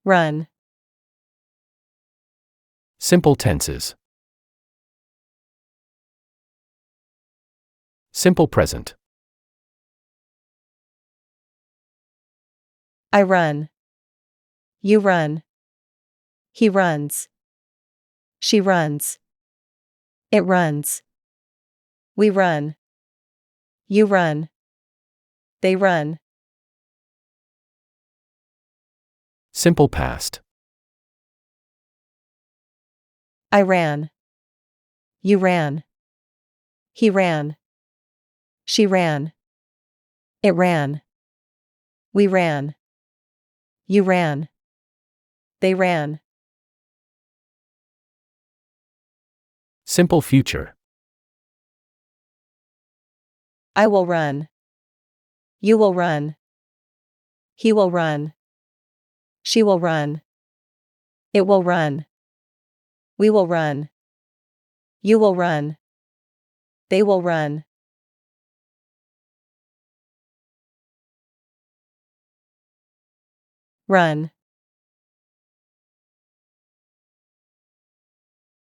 run, Simple tenses. Simple present. I run, you run, he runs, she runs, it runs, we run, you run, they run. Simple past. I ran, you ran, he ran, she ran, it ran, we ran, you ran, they ran. Simple future. I will run, you will run, he will run, she will run, it will run, we will run, you will run, they will run. Run.